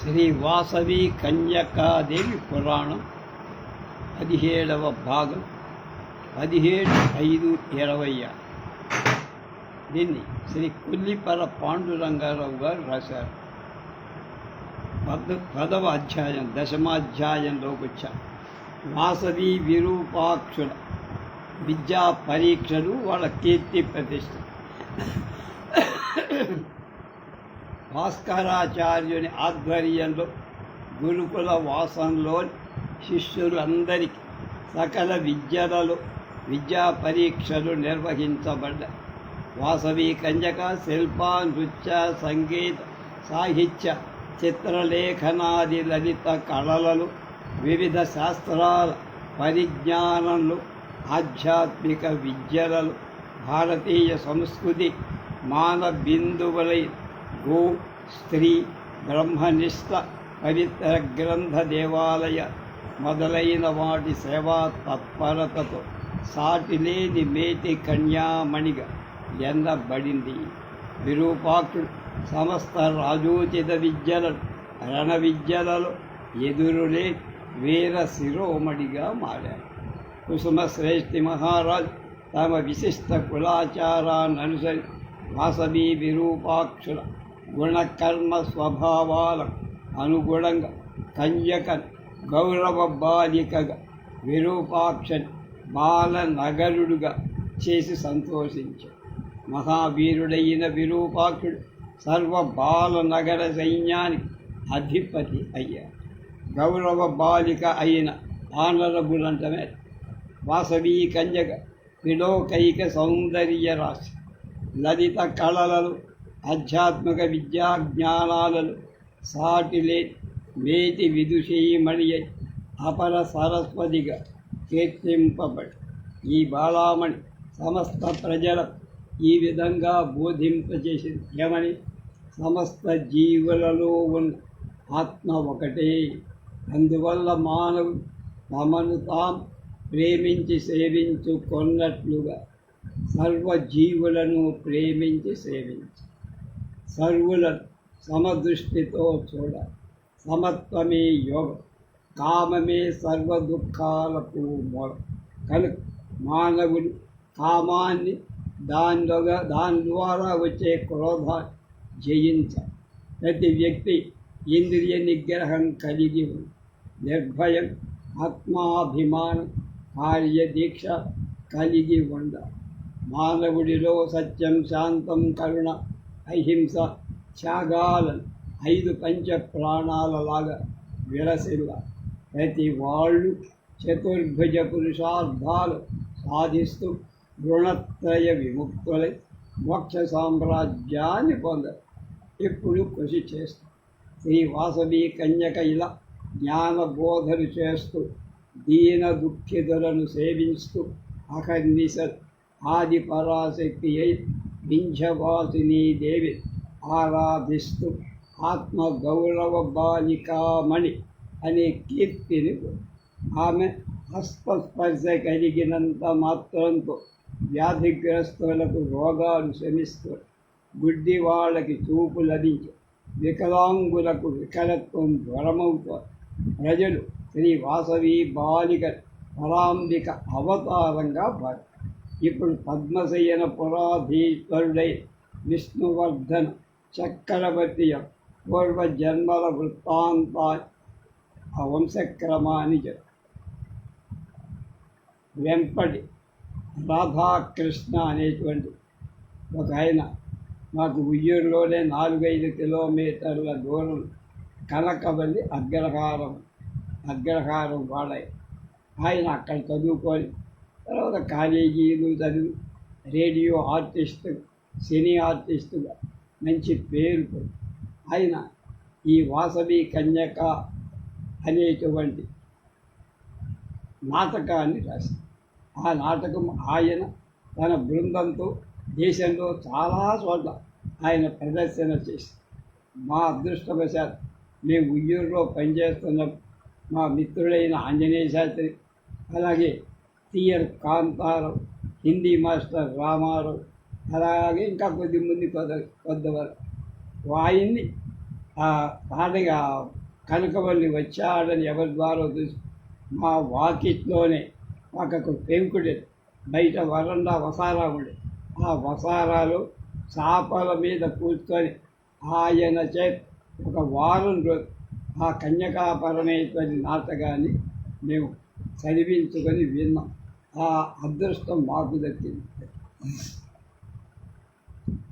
శ్రీ వాసవి కన్యకాదేవి పురాణం 17వ భాగం 17/5/20. దీన్ని శ్రీ కొల్లిపర పాండురంగారావు గారు రాశారు. 10వ అధ్యాయం 10వ అధ్యాయంలోకి వచ్చాం. వాసవి విరూపాక్షుల విద్యా పరీక్షలు, వాళ్ళ కీర్తి ప్రతిష్ట. భాస్కరాచార్యుని ఆధ్వర్యంలో గురుకుల వాసంలోని శిష్యులందరికీ సకల విద్యా పరీక్షలు నిర్వహించబడ్డాయి. వాసవి కన్యక శిల్ప, నృత్య, సంగీత, సాహిత్య, చిత్రలేఖనాది లలిత కళలలో వివిధ శాస్త్రాల పరిజ్ఞానంలో, ఆధ్యాత్మిక విద్యలలో భారతీయ సంస్కృతి మానబిందువులై గో, స్త్రీ, బ్రహ్మనిష్ట, పవిత్ర గ్రంథ, దేవాలయ మొదలైన వాటి సేవా తత్పరతతో సాటిలేని మేటి కన్యామణిగా ఎన్నబడింది. విరూపాక్షుడు సమస్త రాజోచిత విద్యలను, రణ విద్యలలో ఎదురులే వీర శిరోమణిగా మారాడు. కుసుమశ్రేష్ఠి మహారాజు తమ విశిష్ట కులాచారాన్ని అనుసరించి వాసవి విరూపాక్షుల గుణకర్మ స్వభావాలకు అనుగుణంగా కన్యక గౌరవ బాలికగా, విరూపాక్షని బాలనగరుడుగా చేసి సంతోషించాడు. మహావీరుడైన విరూపాక్షుడు సర్వ బాలనగర సైన్యానికి అధిపతి అయ్యాడు. గౌరవ బాలిక అయిన ఆనరబుల్ అంటమే వాసవి కన్యక విలోకైక సౌందర్య రాశి. లలిత కళలలో, ఆధ్యాత్మిక విద్యా జ్ఞానాలలో సాటిలే మేటి విదుషీమణి అపర సరస్వతిగా కీర్తింపబడి ఈ బాలామణి సమస్త ప్రజలకు ఈ విధంగా బోధింపచేసింది. ఏమని? సమస్త జీవులలో ఉన్న ఆత్మ ఒకటే. అందువల్ల మానవుడు తమను తాము ప్రేమించి సేవించుకున్నట్లుగా సర్వజీవులను ప్రేమించి సేవించి సర్వులను సమదృష్టితో చూడాలి. సమత్వమే యోగం, కామమే సర్వ దుఃఖాలకు మూలం. కనుక మానవుడు కామాన్ని, దాని ద్వారా వచ్చే క్రోధాన్ని జయించాలి. ప్రతి వ్యక్తి ఇంద్రియ నిగ్రహం కలిగి ఉంది. నిర్భయం, ఆత్మాభిమానం, కార్యదీక్ష కలిగి ఉండాలి. మానవుడిలో సత్యం, శాంతం, కరుణ, అహింస, త్యాగాలను 5 పంచ ప్రాణాలలాగా విలసిల్ల. ప్రతి వాళ్ళు చతుర్భుజ పురుషార్థాలు సాధిస్తూ రుణత్రయ విముక్తులై మోక్ష సామ్రాజ్యాన్ని పొందరు. ఎప్పుడు కృషి చేస్తారు. శ్రీ వాసవి కన్యక ఇలా జ్ఞానబోధలు చేస్తూ, దీన దుఃఖితులను సేవిస్తూ, అహర్నిశ ఆది పరాశక్తి అయి వింధ్యవాసిని దేవి ఆరాధిస్తూ ఆత్మ గౌరవ బాలికామణి అనే కీర్తిని. ఆమె హస్తస్పర్శ కలిగినంత మాత్రంతో వ్యాధిగ్రస్తులకు రోగాలు శమిస్తూ, గుడ్డి వాళ్ళకి చూపు లభించి, వికలాంగులకు వికలత్వం దూరమవుతారు. ప్రజలు శ్రీ వాసవి బాలిక పరాంబిక అవతారంగా భావిస్తారు. ఇప్పుడు పద్మశయన పురాధీశ్వరుడై విష్ణువర్ధన చక్రవర్తి పూర్వజన్మల వృత్తాంత వంశక్రమాన్ని వెంపటి రాధాకృష్ణ అనేటువంటి ఒక ఆయన మాకు ఉయ్యూరులోనే 4-5 కిలోమీటర్ల దూరం కనకవల్లి అగ్రహారం వాడాయి. ఆయన అక్కడ చదువుకొని తర్వాత కాలేజీలు చదివి రేడియో ఆర్టిస్టు, సినీ ఆర్టిస్టుగా మంచి పేరు పొంది ఆయన ఈ వాసవి కన్యక అనేటువంటి నాటకాన్ని రాశారు. ఆ నాటకం ఆయన తన బృందంతో దేశంలో చాలా చోట్ల ఆయన ప్రదర్శన చేసి, మా అదృష్టవశాత్ మేము ఉయ్యూరులో పనిచేస్తున్న మా మిత్రుడైన ఆంజనేయ శాస్త్రి, అలాగే టిఆర్ కాంతారావు, హిందీ మాస్టర్ రామారావు, అలాగే ఇంకా కొద్దిమంది కొంతవరకు ఆయన్ని తాటగా కనకవల్లి వచ్చాడని ఎవరి ద్వారా చూసి మా వాకిట్లోనే పక్కకు పెంకుడు బయట వరండా వసారా ఉండే ఆ వసారాలో చాపల మీద కూర్చొని ఆయన చేత ఒక వారం రోజు ఆ కన్యకా పరమేశ్వరి నాటకాన్ని మేము చదివించుకొని విన్నాం. ఆ అదృష్టం మాకు దక్కింది.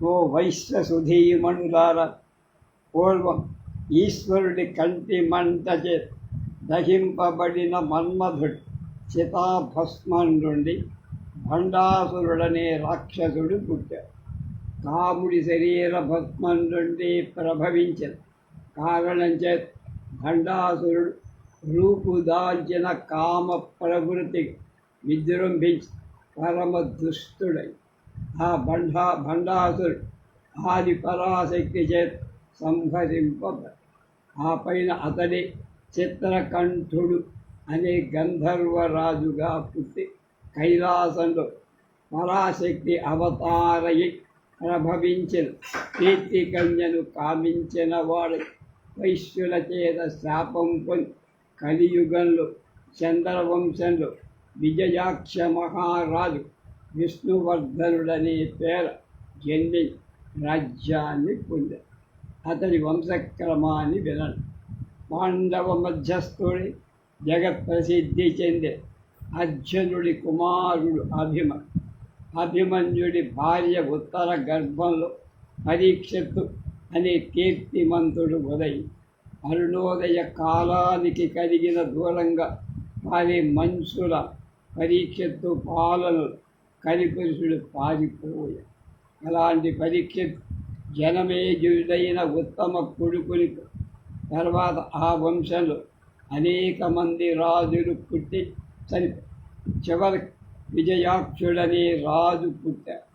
ఓ వైశ్య సుధీమణులార, పూర్వం ఈశ్వరుడి కంటి మంటచే దహింపబడిన మన్మధుడు చితాభస్మం నుండి భండాసురుడనే రాక్షసుడు పుట్టాడు. కాముడి శరీర భస్మం నుండి ప్రభవించిన కారణం చేత భండాసురుడు రూపుదాల్చిన కామ ప్రవృత్తి విజృంభించి పరమ దుష్టుడై ఆ భండాసురుడు ఆది పరాశక్తి చేత సంహరింపబడి ఆ పైన అతడి చిత్రకంఠుడు అనే గంధర్వరాజుగా పుట్టి కైలాసంలో పరాశక్తి అవతారయి ప్రభవించిన కీర్తికన్యను కామించిన వాడు వైశ్యుల చేత శాపం పొంది కలియుగంలో చంద్రవంశంలో విజయాక్ష మహారాజు విష్ణువర్ధనుడనే పేర జన్మి రాజ్యాన్ని పొందాడు. అతడి వంశక్రమాన్ని వినండి. పాండవ మధ్యస్థుడి జగత్ప్రసిద్ధి చెందే అర్జునుడి కుమారుడు అభిమన్యుడి భార్య ఉత్తర గర్భంలో పరీక్షిత్తు అనే కీర్తిమంతుడు ఉదయి అరుణోదయ కాలానికి కలిగిన దూరంగా వారి మనుషుల పరీక్షిత్తు పాలన కలిపురుషుడు పారిపోయాడు. అలాంటి పరీక్షిత్తు జనమేజయుడైన ఉత్తమ కొడుకుని తర్వాత ఆ వంశంలో అనేక మంది రాజులు పుట్టి చనిపోయారు. చివరి విజయాక్షుడనే రాజు పుట్టాడు.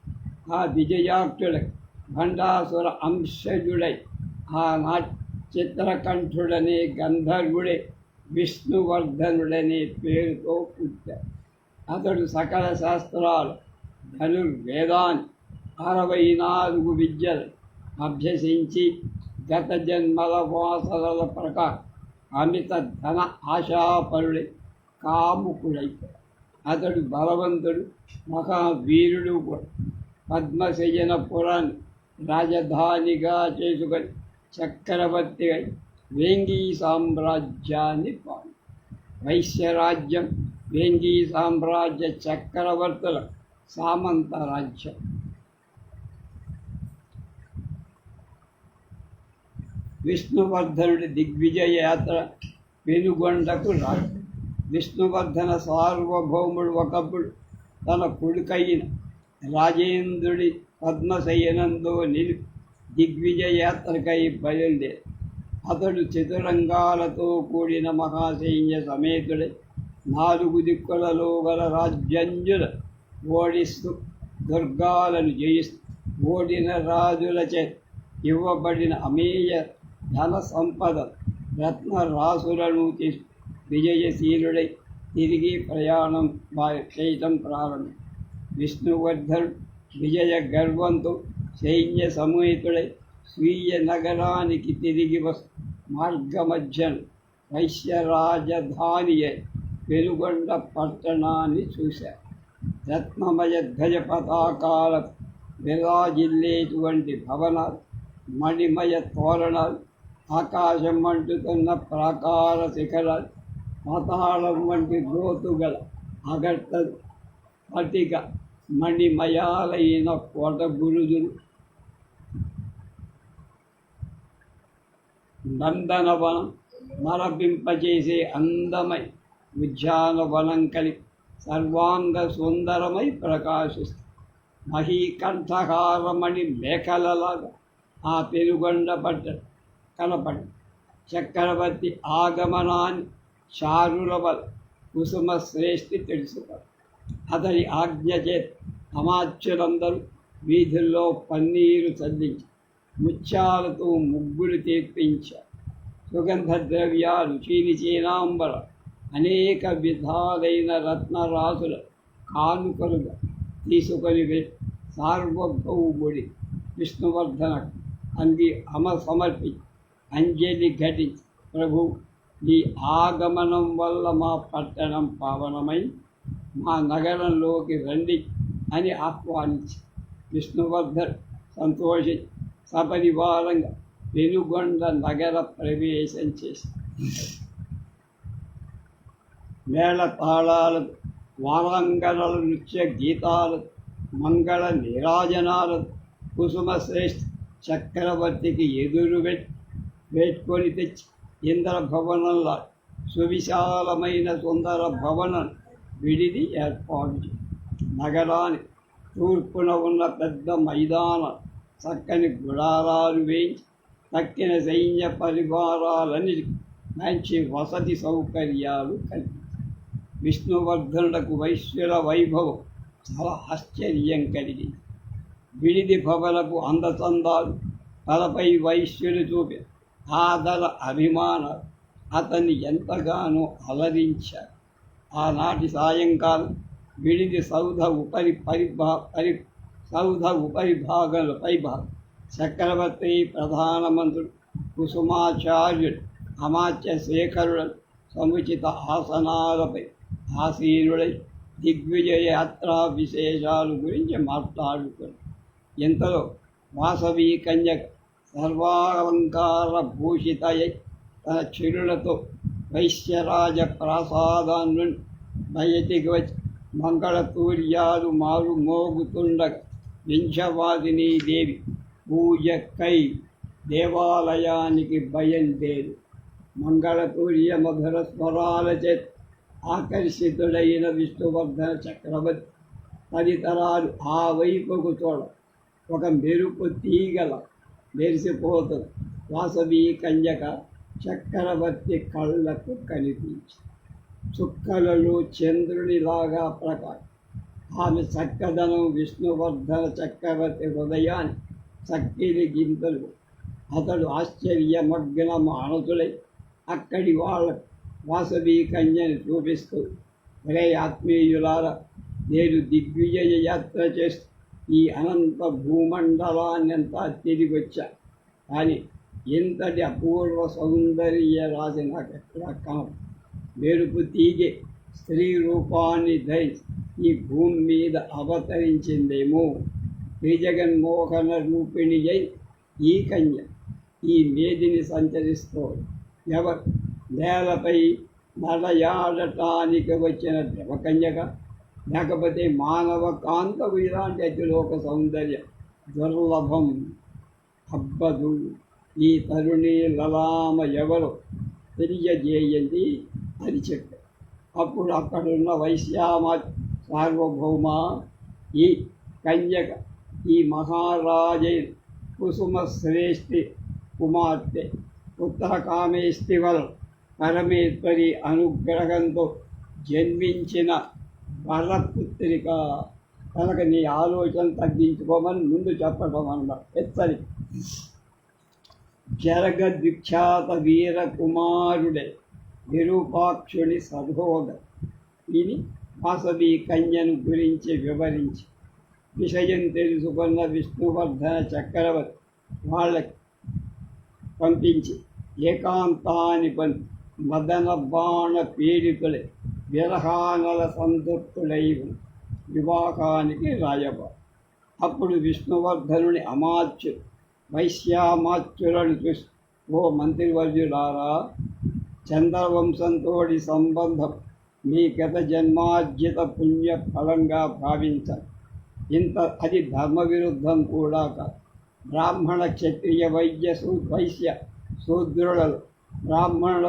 ఆ విజయాక్షుడ భండాసుర అంశజుడై ఆ చిత్రకంఠుడనే గంధర్వుడే విష్ణువర్ధనుడనే పేరుతో పుట్టాడు. అతడు సకల శాస్త్రాలు ధనుర్వేదాన్ని 64 విద్యలు అభ్యసించి గత జన్మల వాసనల ప్రకారం అమిత ధన ఆశాపరుడై కాముకుడైపోయాడు. అతడు బలవంతుడు, మహావీరుడు కూడా. పద్మశయనపురాన్ని రాజధానిగా చేసుకొని చక్రవర్తిగా వేంగీ సామ్రాజ్యాన్ని పాలి వైశ్యరాజ్యం వేంగీ సామ్రాజ్య చక్రవర్తుల సామంత రాజ్యం. విష్ణువర్ధనుడి దిగ్విజయ యాత్ర పెనుగొండకు రాజు. విష్ణువర్ధన సార్వభౌముడు ఒకప్పుడు తన కొడుకైన రాజేంద్రుడి పద్మశయనంలో నిలిపి దిగ్విజయ యాత్రకై బయలుదేరి అతడు చతురంగాలతో కూడిన మహాసైన్య సమేతుడై 4 దిక్కులలో గల రాజ్యంజుల ఓడిస్తూ దుర్గాలను జయిస్తూ ఓడిన రాజుల చేత ఇవ్వబడిన అమేయ ధన సంపద రత్నరాసులను తీసి విజయశీలుడై తిరిగి ప్రయాణం చేయటం ప్రారంభం. విష్ణువర్ధనుడు విజయ గర్వంతో సైన్య సమేతుడై స్వీయ నగరానికి తిరిగి వస్తూ మార్గమధ్యను వైశ్య రాజధాని పెనుగొండ పట్టణాన్ని చూశారు. రత్నమయ ధ్వజ పతాకాల విరాజిల్లేటువంటి భవనాలు, మణిమయ తోరణాలు, ఆకాశం అంటుతున్న ప్రాకార శిఖరాలు, పాతాళం వంటి లోతుగల అగట్టలు, పటిక మణిమయాలైన కోట బురుజులు, నందనవనం మరపింపచేసే అందమై ఉద్యానవనం కలిగి సర్వాంగ సుందరమై ప్రకాశిస్తుంది. మహీకంఠహారమణి మేకలలాగా ఆ పెనుగొండ పట్టణం కనపడి చక్రవర్తి ఆగమనాన్ని చారులవల కుసుమ శ్రేష్ఠి తెలుసుకొని అతని ఆజ్ఞ చేత అమాత్యులందరూ వీధుల్లో పన్నీరు చల్లించి ముత్యాలతో ముగ్గులు తీర్పించారు. సుగంధ ద్రవ్యాలు, చీనాంబర, అనేక విధాలైన రత్నరాసుల కానుకలుగా తీసుకొని వెళ్ళి సార్వభౌముడి విష్ణువర్ధనకు సమర్పించి అంజలి ఘటించి, ప్రభు నీ ఆగమనం వల్ల మా పట్టణం పావనమై మా నగరంలోకి రండి అని ఆహ్వానించి విష్ణువర్ధన్ సంతోషించి సపరివారంగా పెనుగొండ నగర ప్రవేశం చేసి మేళ తాళాలతో వారాంగణల నృత్య గీతాలతో మంగళ నీరాజనాలతో కుసుమశ్రేష్ఠ చక్రవర్తికి ఎదురు వేట్టుకొని తెచ్చి ఇంద్రభవనంలో సువిశాలమైన సుందర భవనం విడిది ఏర్పాటు చేసి నగరానికి తూర్పున ఉన్న పెద్ద మైదానం చక్కని గుడారాలు వేయించి తక్కిన సైన్య పరివారాలన్నిటికీ మంచి వసతి సౌకర్యాలు కల్పించారు. విష్ణువర్ధనులకు వైశ్యుల వైభవం చాలా ఆశ్చర్యం కలిగింది. విడిది భవనపు అందచందాలు, తలపై వైశ్యులు చూపే ఆదర అభిమానాలు అతన్ని ఎంతగానో అలరించారు. ఆనాటి సాయంకాలం విడిది సౌధ ఉపరిభాగంలో పైభాగం చక్రవర్తి, ప్రధానమంత్రుడు, కుసుమాచార్యుడు, అమాత్య శేఖరుడు సముచిత ఆసనాలపై ఆసీనుడై దిగ్విజయ యాత్రా విశేషాల గురించి మాట్లాడుకున్నారు. ఇంతలో వాసవి కన్యక సర్వాలంకార భూషితయై తన చిరులతో వైశ్యరాజ ప్రాసాదం నుండి బయటికి వచ్చి మంగళతూర్యాలు మారు మోగుతుండగా వింశవాదిని దేవి పూజకై దేవాలయానికి బయలుదేరి మంగళతూర్య మధుర స్వరాలచే ఆకర్షితుడైన విష్ణువర్ధన చక్రవర్తి తదితరాలు ఆ వైపుకు చూడ ఒక మెరుపు తీగల మెరిసిపోతుంది. వాసవి కన్యక చక్రవర్తి కళ్ళకు కనిపించి చుక్కలలో చంద్రునిలాగా ప్రకాశం. ఆమె చక్కదనం విష్ణువర్ధన చక్రవర్తి హృదయాన్ని చక్కిలి గింతలు. అతడు ఆశ్చర్యమగ్న మానసులై అక్కడి వాళ్ళ వాసవి కన్యని చూపిస్తూ, ఒరే ఆత్మీయులారా, నేను దిగ్విజయ యాత్ర చేస్తూ ఈ అనంత భూమండలాన్నంతా తిరిగి వచ్చా. కానీ ఇంతటి అపూర్వ సౌందర్య రాశి నాకు ఎక్కడా కనపడదు. మెరుపు తీగే స్త్రీ రూపాన్ని ధరించి ఈ భూమి మీద అవతరించిందేమో. శ్రీజగన్మోహన రూపిణి అయి ఈ కన్య ఈ మేదిని సంచరిస్తూ ఎవరు నేలపై నడయాడటానికి వచ్చిన దేవకన్యక, లేకపోతే మానవ కాంతకు ఇలాంటి అతిలోక సౌందర్యం దుర్లభం అబ్బదు. ఈ తరుణి లలామ ఎవరు తెలియజేయండి అని చెప్పారు. అప్పుడు అక్కడున్న వైశ్యామ సార్వభౌమ, ఈ కన్యక ఈ మహారాజై కుసుమశ్రేష్ఠి కుమార్తె ఉత్తరకామేష్టివల్ పరమేశ్వరి అనుగ్రహంతో జన్మించిన వరపుత్రిక కనుక నీ ఆలోచన తగ్గించుకోమని ముందు చెప్పడం అన్నారు. హెచ్చరిక. జరగద్విఖ్యాత వీర కుమారుడే విరూపాక్షుని సహోదరు విని వాసవి కన్యను గురించి వివరించి విషయం తెలుసుకున్న విష్ణువర్ధన చక్రవర్తి వాళ్ళకి పంపించి ఏకాంతాన్ని పంపి మదన బాణ పీడితులై విరహానల సంతృప్తులై వివాహానికి రాయబారు. అప్పుడు విష్ణువర్ధనుని అమాత్యులు వైశ్యామాత్యులను చూసి, ఓ మంత్రివర్యులారా, చంద్రవంశంతోడి సంబంధం మీ గత జన్మార్జిత పుణ్య ఫలంగా భావించాలి. అది ధర్మ విరుద్ధం కూడా కాదు. బ్రాహ్మణ క్షత్రియ వైశ్య శూద్రులలో బ్రాహ్మణుల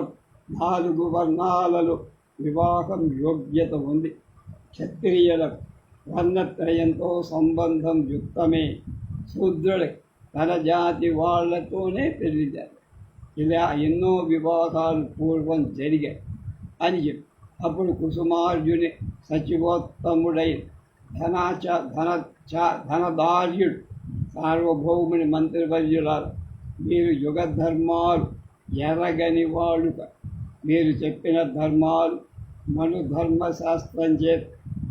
4 వర్ణాలలో వివాహం యోగ్యత ఉంది. క్షత్రియులకు వర్ణత్రయంతో సంబంధం యుక్తమే. శూద్రులకు తన జాతి వాళ్లతోనే పెళ్లిదారు. ఇలా ఎన్నో వివాహాలు పూర్వం జరిగాయి అని చెప్పి అప్పుడు కుసుమార్జుని సచివోత్తముడై ధనదార్యుడు సార్వభౌముని మంత్రివర్యులారు, మీరు యుగ ధర్మాలు ఎరగని వాడుక. మీరు చెప్పిన ధర్మాలు మను ధర్మశాస్త్రం చేత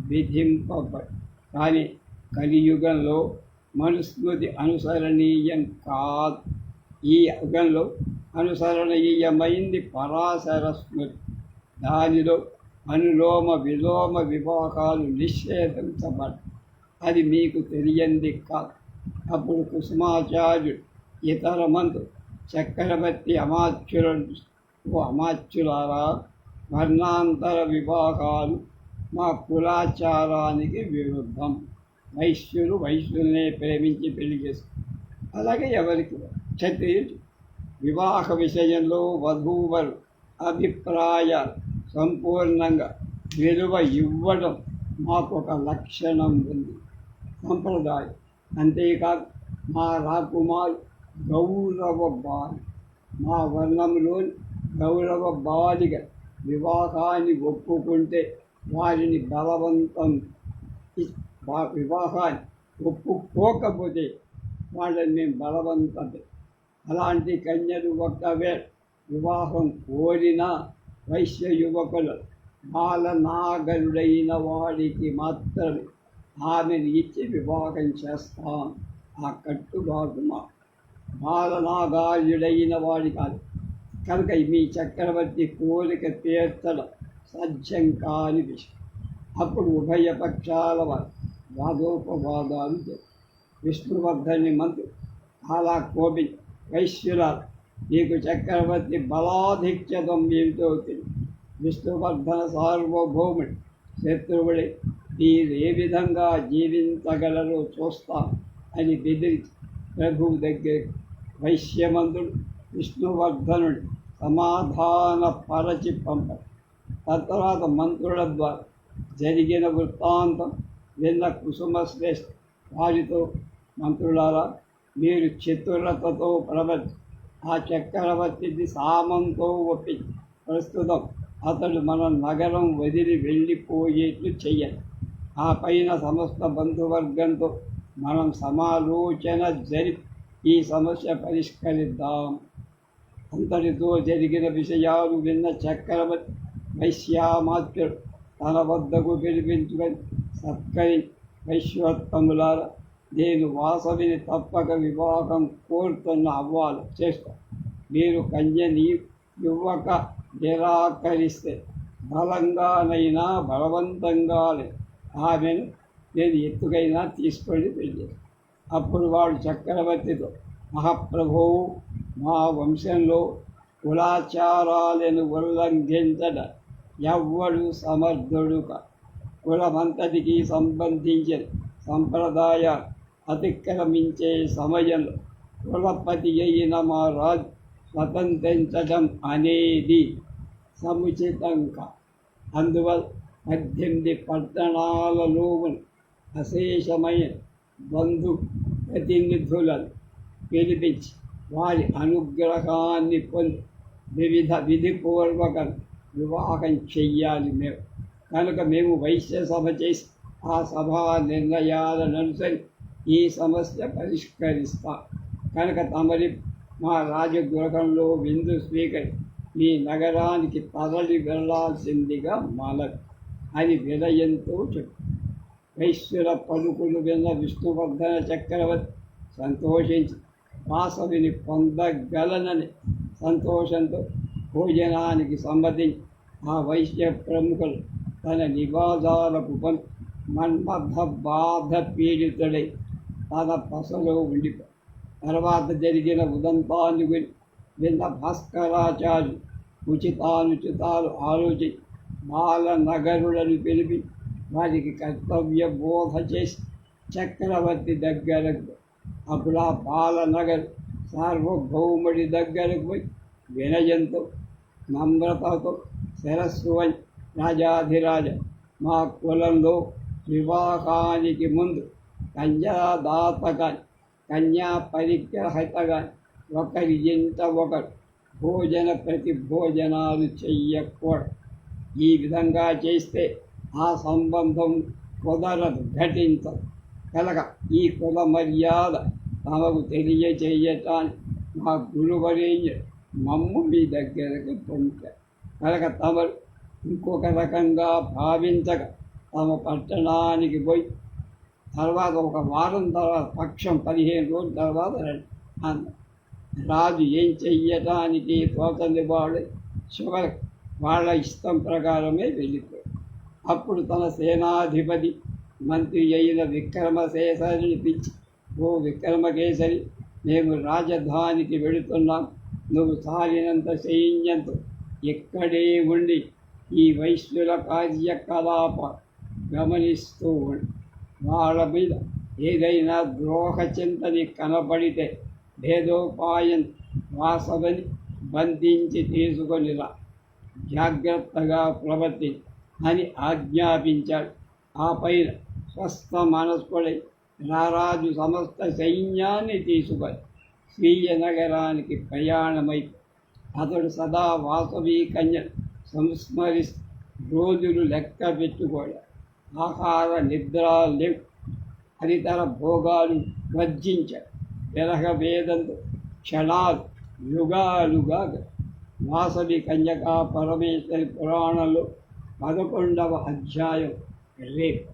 విధింపబడి, కానీ కలియుగంలో మనుస్మృతి అనుసరణీయం కాదు. ఈ యుగంలో అనుసరణీయమైంది పరాశర స్మృతి. దానిలో అనులోమ విలోమ వివాహాలు నిషేధించబడ్డాయి. అది మీకు తెలియంది కాదు. అప్పుడు కుసుమాచార్యుడు ఇతర మంత్రులు చక్రవర్తి అమాత్యులను, ఓ అమాత్యులారా, వర్ణాంతర వివాహాలు మా కులాచారానికి విరుద్ధం. వైశ్యులు వైశ్యులనే ప్రేమించి పెళ్లి చేసుకుంటారు. అలాగే ఎవరికి క్షత్రియులు వివాహ విషయంలో వధూవరు అభిప్రాయాలు సంపూర్ణంగా విలువ ఇవ్వడం మాకు ఒక లక్షణం ఉంది, సంప్రదాయం. అంతేకాదు మా రాకుమారు గౌరవ బాలి, మా వర్ణంలోని గౌరవ బాలిక వివాహాన్ని ఒప్పుకుంటే వారిని బలవంతం, వివాహాన్ని ఒప్పుకోకపోతే వాళ్ళని మేము బలవంతం. అలాంటి కన్యలు ఒక్కవే వివాహం కోరిన వైశ్య యువకులు బాలనాగరుడైన వాడికి మాత్రమే ఆమెను ఇచ్చి వివాహం చేస్తాం. ఆ కట్టుబాటు మా బాలనాగార్యుడైన వాడి కాదు. కనుక మీ చక్రవర్తి కోరిక తీర్చడం సాధ్యం కాని విషయం. అప్పుడు ఉభయ పక్షాల వారు వాదోపవాదాలు చేస్తారు. విష్ణువర్ధని మంత్రి అలా కోపి, వైశ్యురాలు, నీకు చక్రవర్తి బలాధిక్యతం ఏమిటో తెలియదు. విష్ణువర్ధన సార్వభౌముడు శత్రువుడే, మీరు ఏ విధంగా జీవించగలరో చూస్తాం అని బెదిరించి ప్రభువు దగ్గర వైశ్యమంతుడు విష్ణువర్ధనుడు సమాధాన పరచి పంపారు. తరువాత మంత్రుల ద్వారా జరిగిన వృత్తాంతం విన్న కుసుమశ్రేష్ఠ వారితో, మంత్రులారా, మీరు చతురతతో ప్రవర్తి ఆ చక్రవర్తిని సామంతో ఒప్పించి ప్రస్తుతం అతడు మన నగరం వదిలి వెళ్ళిపోయేట్లు చెయ్యాలి. ఆ పైన సమస్త బంధువర్గంతో మనం సమాలోచన జరిపి ఈ సమస్య పరిష్కరిద్దాం. అంతటితో జరిగిన విషయాలు విన్న చక్రవర్తి వైశ్యామాత్యుడు తన వద్దకు పిలిపించుకొని సత్కరి, వైశ్యోత్తములారా, నేను వాసవిని తప్పక వివాహం కోరుతున్న అవ్వాలి చేస్తాను. మీరు కన్యని యువక నిరాకరిస్తే బలంగానైనా బలవంతంగానే ఆమెను నేను ఎత్తుకైనా తీసుకొని వెళ్ళాను. అప్పుడు వాడు చక్రవర్తితో, మహాప్రభువు, మా వంశంలో కులాచారాలను ఉల్లంఘించడ ఎవ్వడు సమర్థుడు కాదు. కులమంతటికి సంబంధించిన సంప్రదాయాలు అతిక్రమించే సమయంలో కులపతి అయిన మా రాజు స్వతంత్రించడం అనేది సముచితం కాదు. అందువల్ల 18 పట్టణాలలో అశేషమైన బంధు ప్రతినిధులను పిలిపించి వారి అనుగ్రహాన్ని పొంది వివిధ విధిపూర్వక వివాహం చెయ్యాలి. కనుక మేము వైశ్య సభ చేసి ఆ సభా నిర్ణయాలను అనుసరించి ఈ సమస్య పరిష్కరిస్తాం. కనుక తమరి మా రాజగృహంలో విందు స్వీకరి మీ నగరానికి తరలి వెళ్లాల్సిందిగా మనవి అని వినయంతో చెప్పు. వైశ్యుల పలుకులు విన్న విష్ణువర్ధన చక్రవర్తి సంతోషించి వాసవిని పొందగలనని సంతోషంతో భోజనానికి సమ్మతించి ఆ వైశ్య ప్రముఖులు తన నివాసాలకు పంపి మన్మథ బాధ పీడితుడై తన పసలో ఉండిపో. తర్వాత జరిగిన ఉదంతాన్ని విన్న భాస్కరాచార్యులు ఉచితానుచితాలు ఆలోచించి బాలనగరులను పిలిపి వారికి కర్తవ్య బోధ చేసి చక్రవర్తి దగ్గరకు, అప్పుడు ఆ బాలనగర్ సార్వభౌముడి దగ్గరకు పోయి వినయంతో నమ్రతతో శిరస్సు అని, రాజాధిరాజ, మా కులంలో వివాహానికి ముందు కన్యాదాత కానీ కన్యా పరిగ్రహిత కానీ ఒకరి ఇంట ఒకరు భోజన ప్రతి భోజనాలు చెయ్యకూడదు. ఈ విధంగా చేస్తే ఆ సంబంధం కుదరదు, ఘటించదు. కనుక ఈ కుల మర్యాద తమకు తెలియచేయటానికి మా గురువరేణ్యుడు మమ్ము మీ దగ్గరకు పంపారు. కనుక తమరు ఇంకొక రకంగా భావించక తమ పట్టణానికి పోయి తర్వాత ఒక వారం తర్వాత, పక్షం 15 రోజుల తర్వాత రండి అన్నారు. రాజు ఏం చెయ్యటానికి తోచని వాడు చివరికి వాళ్ళ ఇష్టం ప్రకారమే వెళ్ళిపోయాడు. అప్పుడు తన సేనాధిపతి మంత్రి అయిన విక్రమశేషరిని పిలిచి, ఓ విక్రమకేసరి, మేము రాజధానికి వెళుతున్నాం. నువ్వు సాగినంత సైన్యంతో ఇక్కడే ఉండి ఈ వైశ్యుల కార్యకలాప గమనిస్తూ ఉండి వాళ్ళ మీద ఏదైనా ద్రోహ చింతని కనబడితే భేదోపాయం వాసవని బంధించి తీసుకొనిరా, జాగ్రత్తగా ప్రవర్తి అని ఆజ్ఞాపించాడు. ఆ పైన స్వస్థ మనస్కుడై రారాజు సమస్త సైన్యాన్ని తీసుకొని స్వీయ నగరానికి ప్రయాణమై అతడు సదా వాసవి కన్య సంస్మరిస్తూ రోజులు లెక్క పెట్టుకోడు. ఆహార నిద్ర లేవు, హరితర భోగాలు వర్జించాడు. విరహ వేదంతో క్షణాలు యుగాలుగా వాసవి కన్యకా పరమేశ్వరి పురాణంలో 11వ అధ్యాయం రేపు.